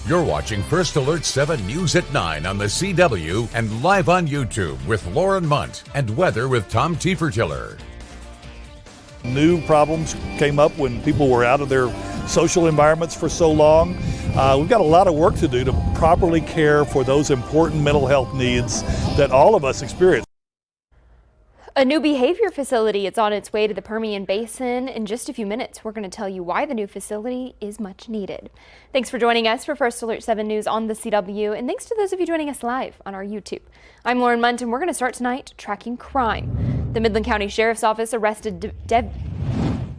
You're watching First Alert 7 News at 9 on the CW and live on YouTube with Lauren Munt and weather with Tom Tiefertiller. New problems came up when people were out of their social environments for so long. We've got a lot of work to do to properly care for those important mental health needs that all of us experience. A new behavior facility is on its way to the Permian Basin. In just a few minutes, we're going to tell you why the new facility is much needed. Thanks for joining us for First Alert 7 News on the CW, and thanks to those of you joining us live on our YouTube. I'm Lauren Munt, and we're going to start tonight tracking crime. The Midland County Sheriff's Office arrested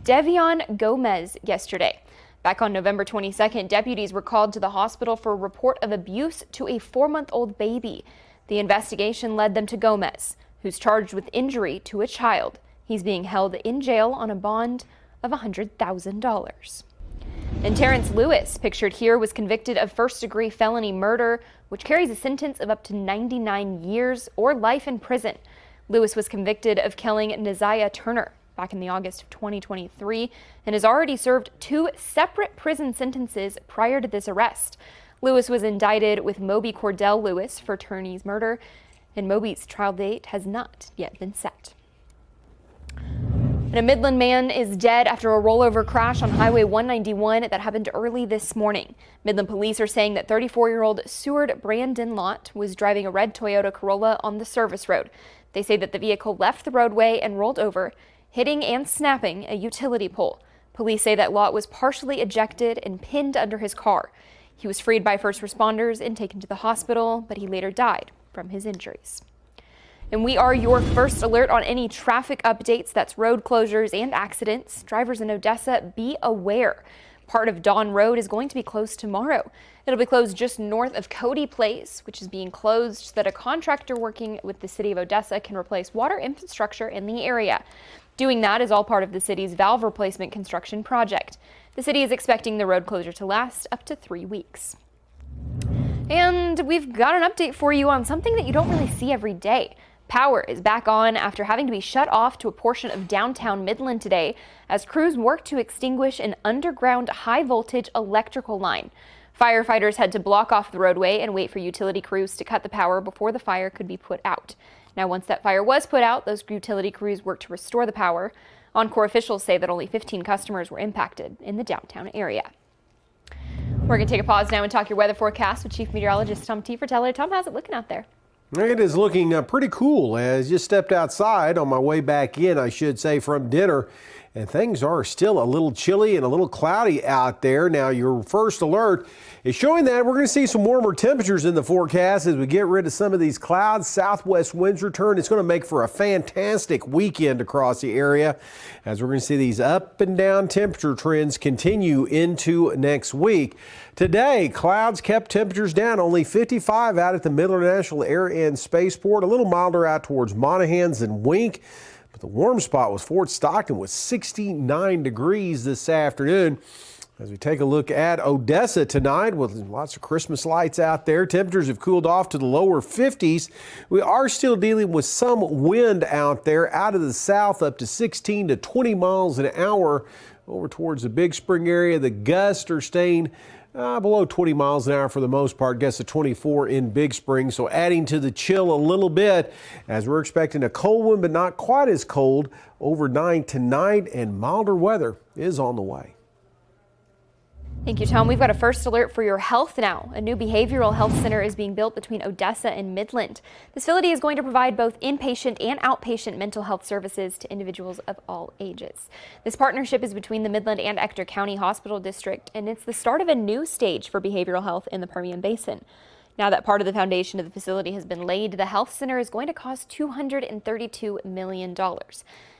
Devion Gomez yesterday. Back on November 22nd, deputies were called to the hospital for a report of abuse to a 4-month-old baby. The investigation led them to Gomez, who's charged with injury to a child. He's being held in jail on a bond of $100,000. And Terrence Lewis, pictured here, was convicted of first-degree felony murder, which carries a sentence of up to 99 years or life in prison. Lewis was convicted of killing Neziah Turner back in the August of 2023 and has already served 2 separate prison sentences prior to this arrest. Lewis was indicted with Moby Cordell Lewis for Turney's murder, and Moby's trial date has not yet been set. And a Midland man is dead after a rollover crash on Highway 191 that happened early this morning. Midland police are saying that 34-year-old Seward Brandon Lott was driving a red Toyota Corolla on the service road. They say that the vehicle left the roadway and rolled over, hitting and snapping a utility pole. Police say that Lott was partially ejected and pinned under his car. He was freed by first responders and taken to the hospital, but he later died from his injuries. And we are your first alert on any traffic updates. That's road closures and accidents. Drivers in Odessa, be aware. Part of Dawn Road is going to be closed tomorrow. It'll be closed just north of Cody Place, which is being closed so that a contractor working with the city of Odessa can replace water infrastructure in the area. Doing that is all part of the city's valve replacement construction project. The city is expecting the road closure to last up to 3 weeks. And we've got an update for you on something that you don't really see every day. Power is back on after having to be shut off to a portion of downtown Midland today as crews work to extinguish an underground high-voltage electrical line. Firefighters had to block off the roadway and wait for utility crews to cut the power before the fire could be put out. Now, once that fire was put out, those utility crews worked to restore the power. Encore officials say that only 15 customers were impacted in the downtown area. We're going to take a pause now and talk your weather forecast with Chief Meteorologist Tom Tiefertiller. Tom, how's it looking out there? It is looking pretty cool. As just stepped outside on my way back in, I should say, from dinner, and things are still a little chilly and a little cloudy out there. Now, your first alert is showing that we're going to see some warmer temperatures in the forecast as we get rid of some of these clouds. Southwest winds return. It's going to make for a fantastic weekend across the area as we're going to see these up and down temperature trends continue into next week. Today, clouds kept temperatures down, only 55 out at the Midland National Air and Spaceport, a little milder out towards Monahans and Wink. But the warm spot was Fort Stockton with 69 degrees this afternoon. As we take a look at Odessa tonight with lots of Christmas lights out there, temperatures have cooled off to the lower 50s. We are still dealing with some wind out there out of the south up to 16 to 20 miles an hour over towards the Big Spring area. The gusts are staying below 20 miles an hour for the most part, guess a 24 in Big Spring, so adding to the chill a little bit as we're expecting a cold one, but not quite as cold overnight tonight, and milder weather is on the way. Thank you, Tom. We've got a first alert for your health now. A new behavioral health center is being built between Odessa and Midland. This facility is going to provide both inpatient and outpatient mental health services to individuals of all ages. This partnership is between the Midland and Ector County Hospital District, and it's the start of a new stage for behavioral health in the Permian Basin. Now that part of the foundation of the facility has been laid, the health center is going to cost $232 million,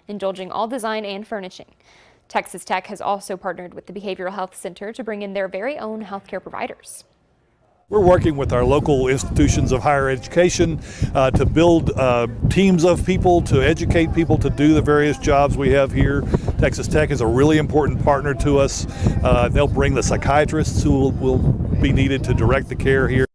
indulging all design and furnishing. Texas Tech has also partnered with the Behavioral Health Center to bring in their very own healthcare providers. We're working with our local institutions of higher education to build teams of people, to educate people to do the various jobs we have here. Texas Tech is a really important partner to us. They'll bring the psychiatrists who will be needed to direct the care here.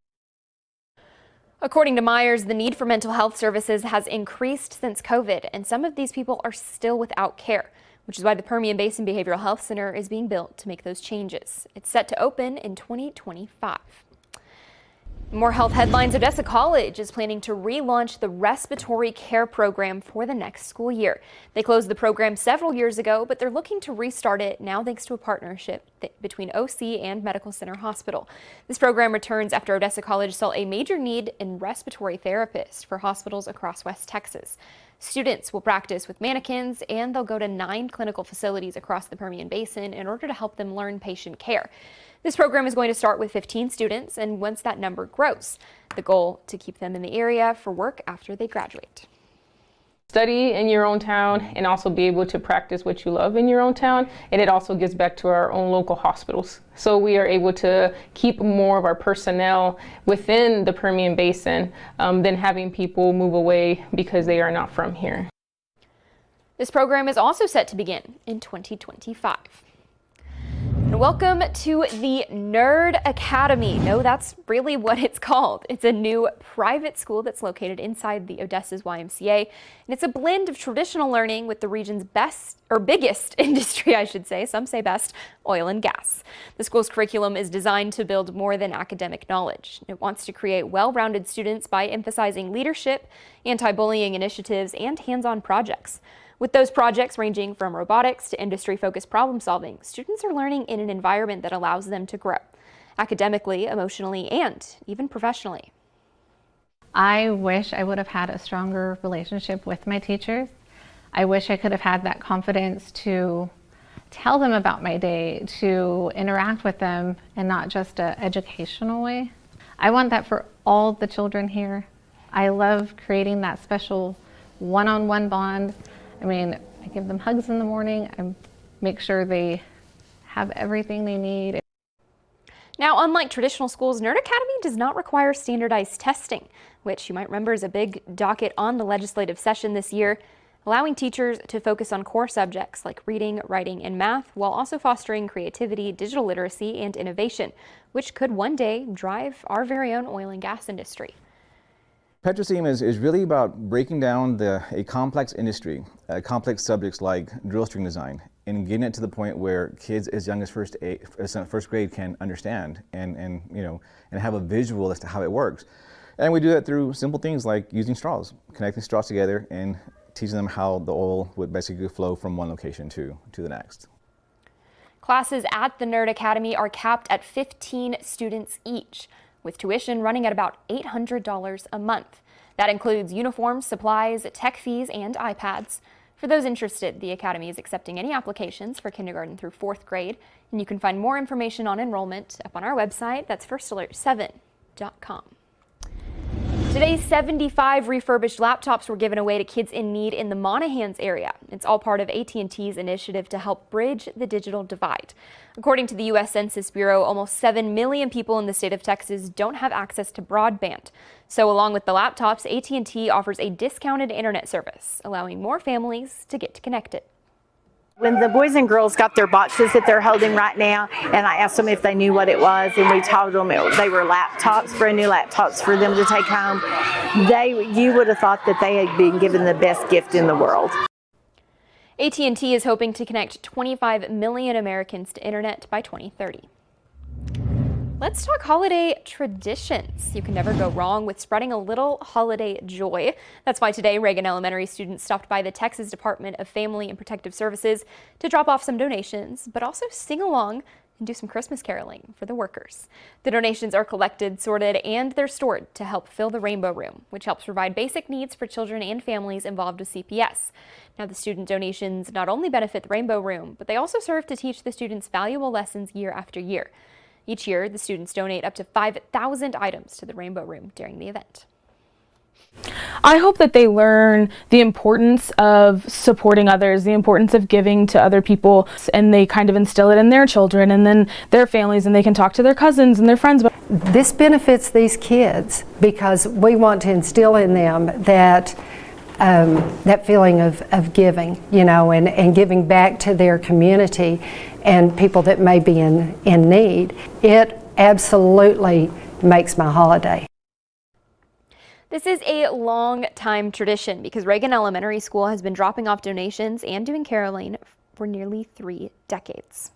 According to Myers, the need for mental health services has increased since COVID, and some of these people are still without care. which is why the Permian Basin Behavioral Health Center is being built to make those changes. It's set to open in 2025. More health headlines. Odessa College is planning to relaunch the respiratory care program for the next school year. They closed the program several years ago, but they're looking to restart it now thanks to a partnership between OC and Medical Center Hospital. This program returns after Odessa College saw a major need in respiratory therapists for hospitals across West Texas. Students will practice with mannequins, and they'll go to 9 clinical facilities across the Permian Basin in order to help them learn patient care. This program is going to start with 15 students, and once that number grows, the goal to keep them in the area for work after they graduate. Study in your own town and also be able to practice what you love in your own town, and it also gives back to our own local hospitals. So we are able to keep more of our personnel within the Permian Basin than having people move away because they are not from here. This program is also set to begin in 2025. And welcome to the Nerd Academy. No, that's really what it's called. It's a new private school that's located inside the Odessa's YMCA, and it's a blend of traditional learning with the region's biggest industry, I should say, some say best, oil and gas. The school's curriculum is designed to build more than academic knowledge. It wants to create well-rounded students by emphasizing leadership, anti-bullying initiatives, and hands-on projects. With those projects ranging from robotics to industry-focused problem solving, students are learning in an environment that allows them to grow academically, emotionally, and even professionally. I wish I would have had a stronger relationship with my teachers. I wish I could have had that confidence to tell them about my day, to interact with them in not just an educational way. I want that for all the children here. I love creating that special one-on-one bond. I mean, I give them hugs in the morning. I make sure they have everything they need. Now, unlike traditional schools, Nerd Academy does not require standardized testing, which you might remember is a big docket on the legislative session this year, allowing teachers to focus on core subjects like reading, writing, and math, while also fostering creativity, digital literacy, and innovation, which could one day drive our very own oil and gas industry. PetroSteam is really about breaking down a complex industry, complex subjects like drill string design, and getting it to the point where kids as young as first grade can understand and have a visual as to how it works. And we do that through simple things like using straws, connecting straws together and teaching them how the oil would basically flow from one location to the next. Classes at the Nerd Academy are capped at 15 students each, with tuition running at about $800 a month. That includes uniforms, supplies, tech fees, and iPads. For those interested, the Academy is accepting any applications for kindergarten through 4th grade, and you can find more information on enrollment up on our website. That's firstalert7.com. Today, 75 refurbished laptops were given away to kids in need in the Monahans area. It's all part of AT&T's initiative to help bridge the digital divide. According to the U.S. Census Bureau, almost 7 million people in the state of Texas don't have access to broadband. So along with the laptops, AT&T offers a discounted internet service, allowing more families to get connected. When the boys and girls got their boxes that they're holding right now, and I asked them if they knew what it was, and we told them they were laptops, brand new laptops for them to take home, you would have thought that they had been given the best gift in the world. AT&T is hoping to connect 25 million Americans to internet by 2030. Let's talk holiday traditions. You can never go wrong with spreading a little holiday joy. That's why today Reagan Elementary students stopped by the Texas Department of Family and Protective Services to drop off some donations, but also sing along and do some Christmas caroling for the workers. The donations are collected, sorted, and they're stored to help fill the Rainbow Room, which helps provide basic needs for children and families involved with CPS. Now, the student donations not only benefit the Rainbow Room, but they also serve to teach the students valuable lessons year after year. Each year, the students donate up to 5,000 items to the Rainbow Room during the event. I hope that they learn the importance of supporting others, the importance of giving to other people, and they kind of instill it in their children and then their families, and they can talk to their cousins and their friends. This benefits these kids because we want to instill in them that feeling of giving, and giving back to their community and people that may be in need. It absolutely makes my holiday. This is a long time tradition because Reagan Elementary School has been dropping off donations and doing caroling for nearly 3 decades.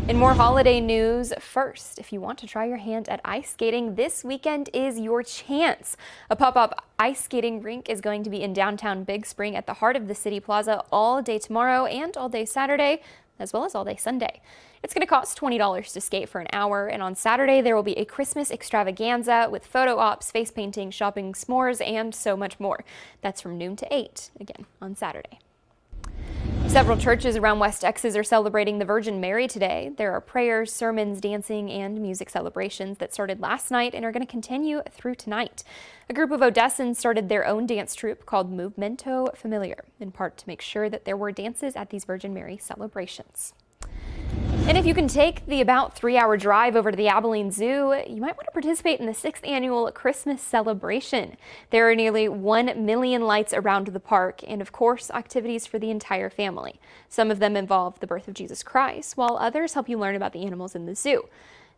In more holiday news, first, if you want to try your hand at ice skating, this weekend is your chance. A pop-up ice skating rink is going to be in downtown Big Spring at the heart of the City Plaza all day tomorrow and all day Saturday, as well as all day Sunday. It's going to cost $20 to skate for an hour, and on Saturday there will be a Christmas extravaganza with photo ops, face painting, shopping, s'mores, and so much more. That's from noon to 8, again, on Saturday. Several churches around West Texas are celebrating the Virgin Mary today. There are prayers, sermons, dancing, and music celebrations that started last night and are going to continue through tonight. A group of Odessans started their own dance troupe called Movimento Familiar, in part to make sure that there were dances at these Virgin Mary celebrations. And if you can take the about 3-hour drive over to the Abilene Zoo, you might want to participate in the 6th annual Christmas celebration. There are nearly 1 million lights around the park and, of course, activities for the entire family. Some of them involve the birth of Jesus Christ, while others help you learn about the animals in the zoo.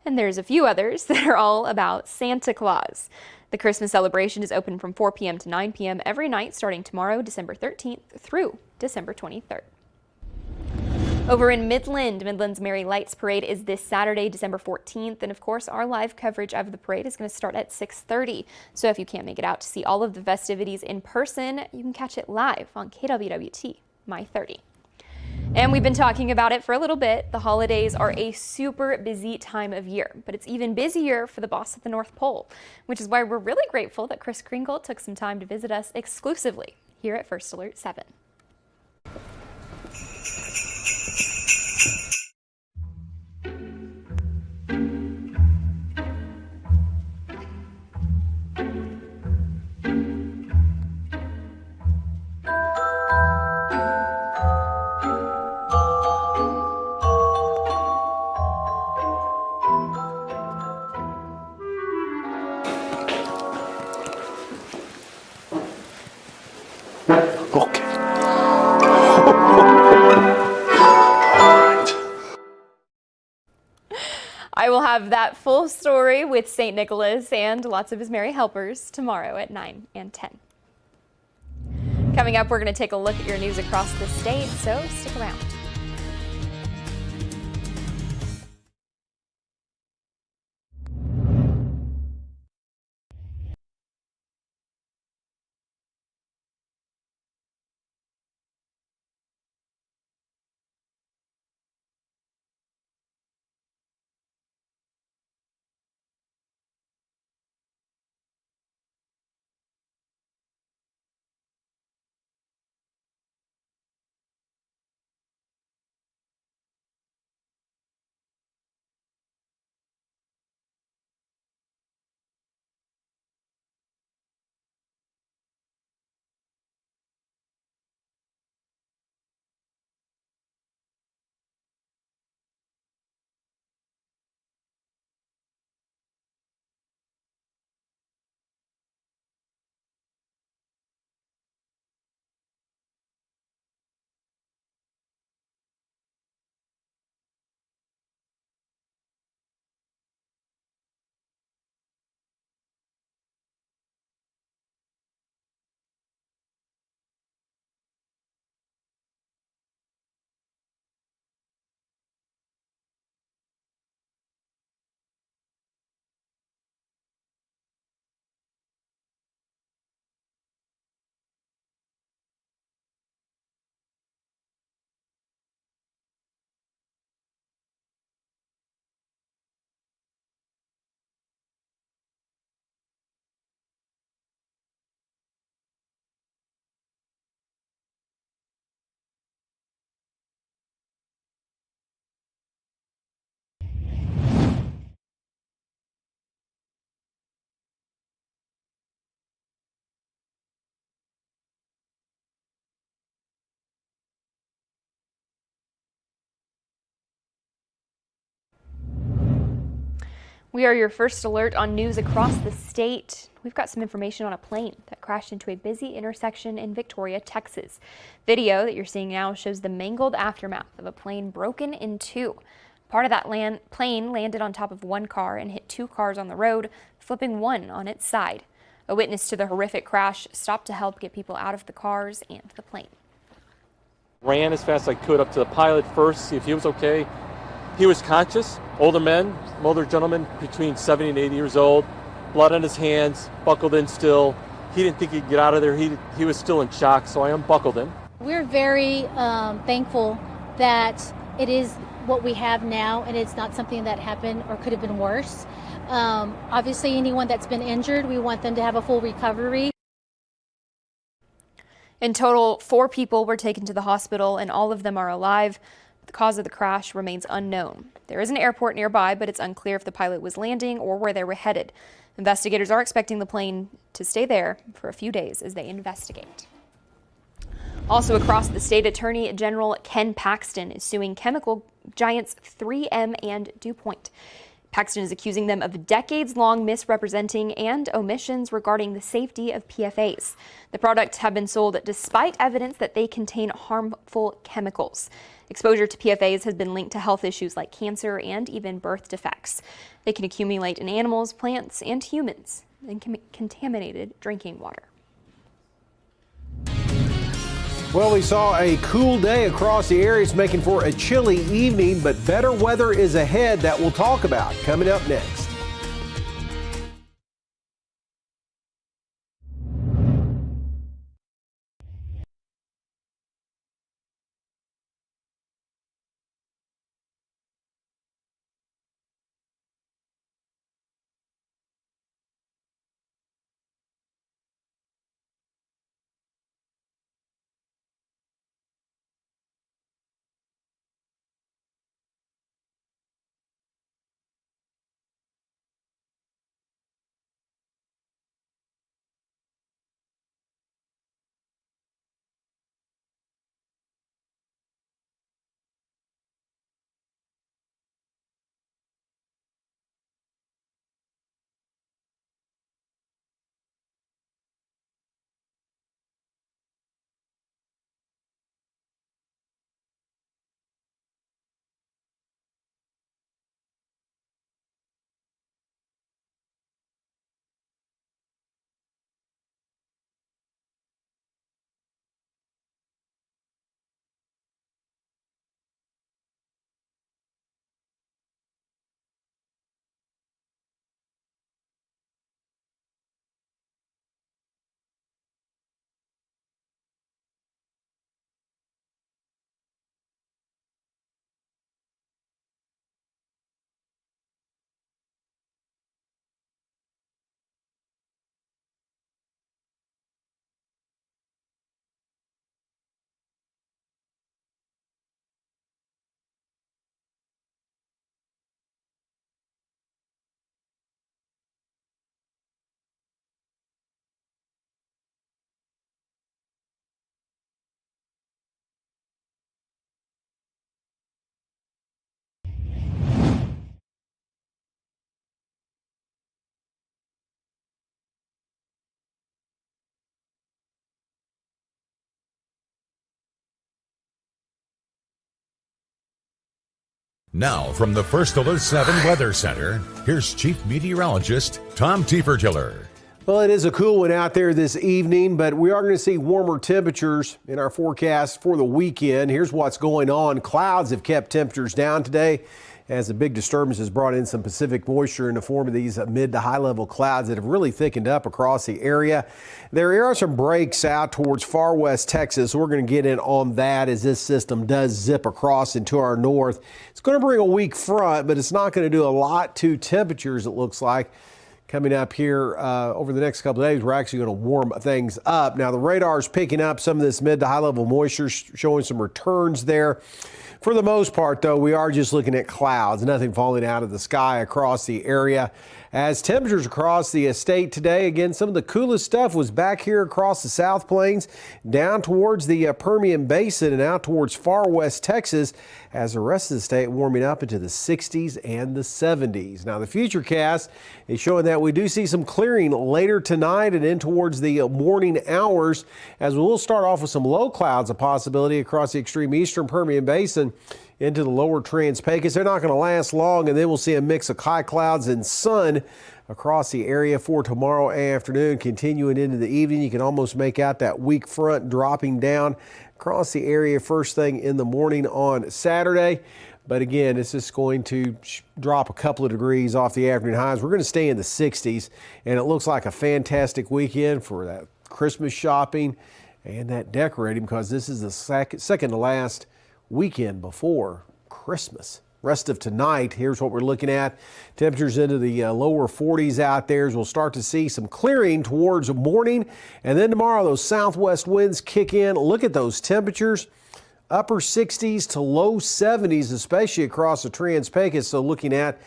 And there's a few others that are all about Santa Claus. The Christmas celebration is open from 4 p.m. to 9 p.m. every night starting tomorrow, December 13th through December 23rd. Over in Midland's Merry Lights Parade is this Saturday, December 14th, and of course our live coverage of the parade is going to start at 6:30. So if you can't make it out to see all of the festivities in person, you can catch it live on KWWT, My 30. And we've been talking about it for a little bit. The holidays are a super busy time of year, but it's even busier for the boss at the North Pole, which is why we're really grateful that Chris Kringle took some time to visit us exclusively here at First Alert 7. I will have that full story with St. Nicholas and lots of his merry helpers tomorrow at 9 and 10. Coming up, we're going to take a look at your news across the state, so stick around. We are your first alert on news across the state. We've got some information on a plane that crashed into a busy intersection in Victoria, Texas. Video that you're seeing now shows the mangled aftermath of a plane broken in two. Part of that plane landed on top of one car and hit 2 cars on the road, flipping one on its side. A witness to the horrific crash stopped to help get people out of the cars and the plane. Ran as fast as I could up to the pilot first, see if he was okay. He was conscious, older gentleman between 70 and 80 years old, blood on his hands, buckled in still. He didn't think he'd get out of there. He was still in shock, so I unbuckled him. We're very thankful that it is what we have now, and it's not something that happened or could have been worse. Obviously, anyone that's been injured, we want them to have a full recovery. In total, 4 people were taken to the hospital and all of them are alive. The cause of the crash remains unknown. There is an airport nearby, but it's unclear if the pilot was landing or where they were headed. Investigators are expecting the plane to stay there for a few days as they investigate. Also across the state, Attorney General Ken Paxton is suing chemical giants 3M and DuPont. Paxton is accusing them of decades-long misrepresenting and omissions regarding the safety of PFAS. The products have been sold despite evidence that they contain harmful chemicals. Exposure to PFAS has been linked to health issues like cancer and even birth defects. They can accumulate in animals, plants, and humans in contaminated drinking water. Well, we saw a cool day across the area. It's making for a chilly evening, but better weather is ahead that we'll talk about coming up next. Now, from the First Alert 7 Weather Center, here's Chief Meteorologist Tom Tiefertiller. Well, it is a cool one out there this evening, but we are going to see warmer temperatures in our forecast for the weekend. Here's what's going on. Clouds have kept temperatures down today as a big disturbance has brought in some Pacific moisture in the form of these mid to high level clouds that have really thickened up across the area. There are some breaks out towards far west Texas. We're going to get in on that as this system does zip across into our north. It's going to bring a weak front, but it's not going to do a lot to temperatures, it looks like. Coming up here over the next couple of days, we're actually going to warm things up. Now, the radar is picking up some of this mid to high level moisture, showing some returns there. For the most part, though, we are just looking at clouds, nothing falling out of the sky across the area. As temperatures across the state today, again, some of the coolest stuff was back here across the South Plains, down towards the Permian Basin and out towards far west Texas, as the rest of the state warming up into the 60s and the 70s. Now, the futurecast is showing that we do see some clearing later tonight and in towards the morning hours, as we'll start off with some low clouds, a possibility across the extreme eastern Permian Basin into the lower Trans-Pecos. They're not going to last long, and then we'll see a mix of high clouds and sun across the area for tomorrow afternoon, continuing into the evening. You can almost make out that weak front dropping down across the area first thing in the morning on Saturday. But again, it's just going to drop a couple of degrees off the afternoon highs. We're going to stay in the 60s, and it looks like a fantastic weekend for that Christmas shopping and that decorating, because this is the second to last weekend before Christmas. Rest of tonight, here's what we're looking at. Temperatures into the lower 40s out there as we'll start to see some clearing towards morning. And then tomorrow, those southwest winds kick in. Look at those temperatures. Upper 60s to low 70s, especially across the Trans-Pecos. So looking at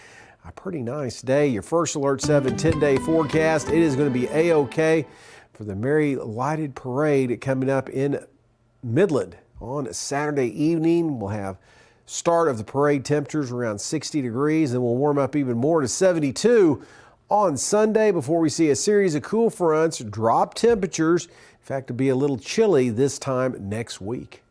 a pretty nice day. Your first Alert 7 10-day forecast. It is going to be A-OK for the Merry Lighted Parade coming up in Midland on Saturday evening. We'll have start of the parade temperatures around 60 degrees, and we'll warm up even more to 72 on Sunday before we see a series of cool fronts drop temperatures. In fact, it'll be a little chilly this time next week.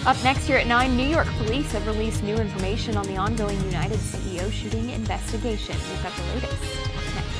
Up next here at 9, New York police have released new information on the ongoing United CEO shooting investigation. We've got the latest up next.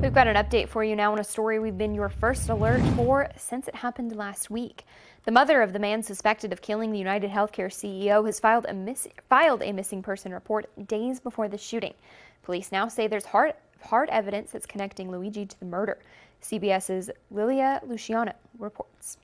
We've got an update for you now on a story we've been your first alert for since it happened last week. The mother of the man suspected of killing the United Healthcare CEO has filed a missing person report days before the shooting. Police now say there's hard evidence that's connecting Luigi to the murder. CBS's Lilia Luciano reports.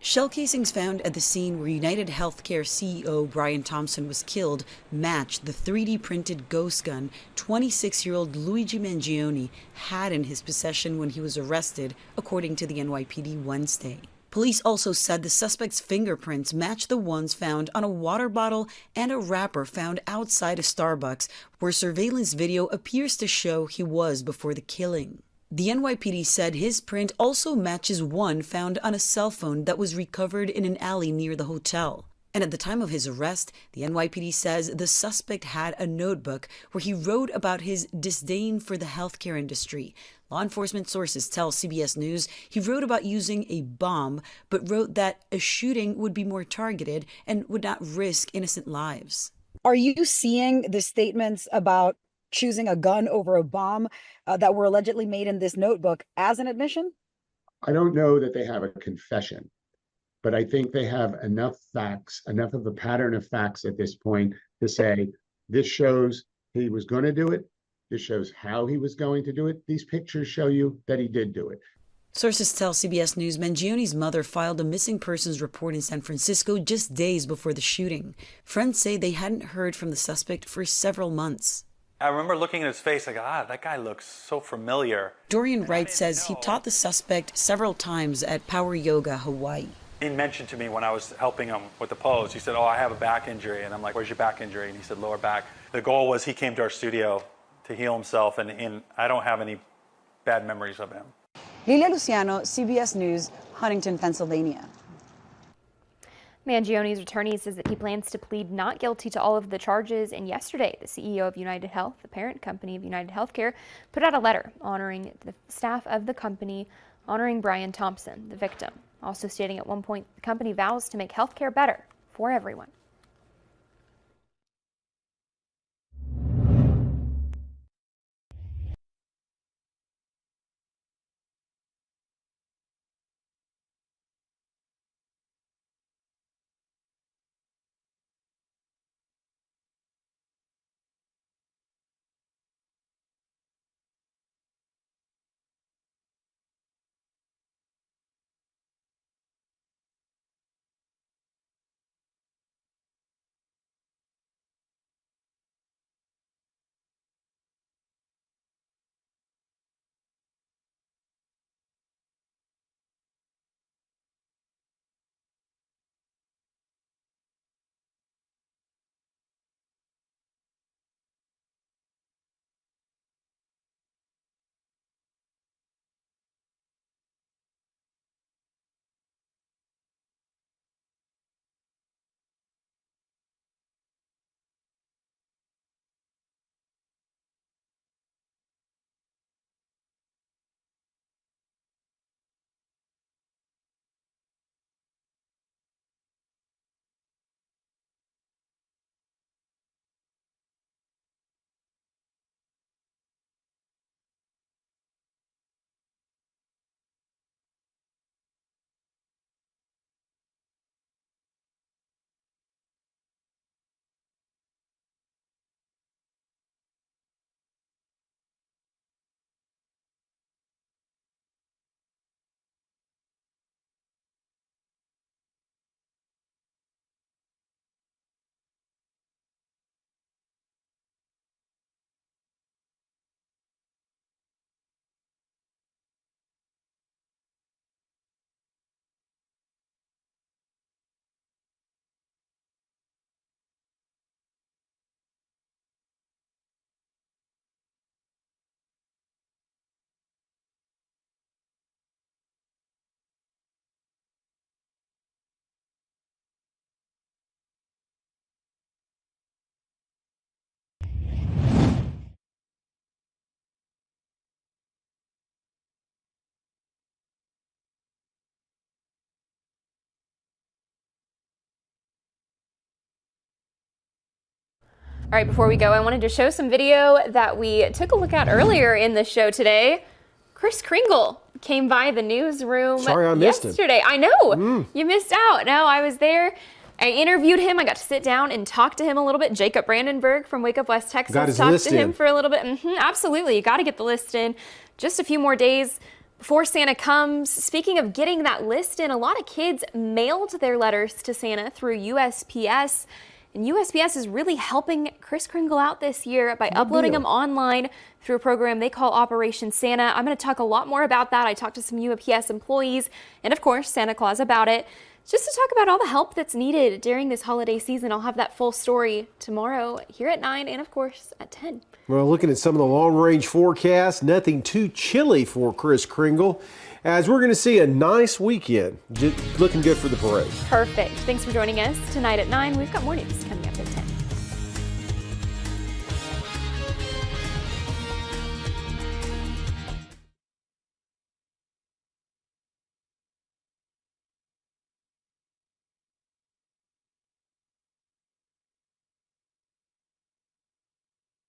Shell casings found at the scene where United Healthcare CEO Brian Thompson was killed matched the 3D printed ghost gun 26-year-old Luigi Mangione had in his possession when he was arrested, according to the NYPD Wednesday. Police also said the suspect's fingerprints match the ones found on a water bottle and a wrapper found outside a Starbucks, where surveillance video appears to show he was before the killing. The NYPD said his print also matches one found on a cell phone that was recovered in an alley near the hotel. And at the time of his arrest, the NYPD says the suspect had a notebook where he wrote about his disdain for the healthcare industry. Law enforcement sources tell CBS News he wrote about using a bomb, but wrote that a shooting would be more targeted and would not risk innocent lives. Are you seeing the statements about choosing a gun over a bomb that were allegedly made in this notebook as an admission? I don't know that they have a confession, but I think they have enough facts, enough of a pattern of facts at this point to say this shows he was going to do it. This shows how he was going to do it. These pictures show you that he did do it. Sources tell CBS News Mangione's mother filed a missing persons report in San Francisco just days before the shooting. Friends say they hadn't heard from the suspect for several months. I remember looking at his face, like, that guy looks so familiar. Dorian Wright says he taught the suspect several times at Power Yoga, Hawaii. He mentioned to me when I was helping him with the pose, he said, I have a back injury. And I'm like, where's your back injury? And he said, lower back. The goal was he came to our studio to heal himself, and I don't have any bad memories of him. Lilia Luciano, CBS News, Huntington, Pennsylvania. Mangione's attorney says that he plans to plead not guilty to all of the charges, and yesterday the CEO of United Health, the parent company of United Healthcare, put out a letter honoring the staff of the company, honoring Brian Thompson, the victim, also stating at one point the company vows to make healthcare better for everyone. All right, before we go, I wanted to show some video that we took a look at earlier in the show today. Kris Kringle came by the newsroom yesterday. I know, you missed out. No, I was there. I interviewed him. I got to sit down and talk to him a little bit. Jacob Brandenburg from Wake Up West Texas talked to him for a little bit. Absolutely, you got to get the list in. Just a few more days before Santa comes. Speaking of getting that list in, a lot of kids mailed their letters to Santa through USPS. And USPS is really helping Kris Kringle out this year by uploading them online through a program they call Operation Santa. I'm going to talk a lot more about that. I talked to some UPS employees and, of course, Santa Claus about it. just to talk about all the help that's needed during this holiday season. I'll have that full story tomorrow here at 9 and, of course, at 10. Well, looking at some of the long-range forecasts, nothing too chilly for Chris Kringle, as we're going to see a nice weekend. Looking good for the parade. Perfect. Thanks for joining us tonight at 9. We've got more news coming up.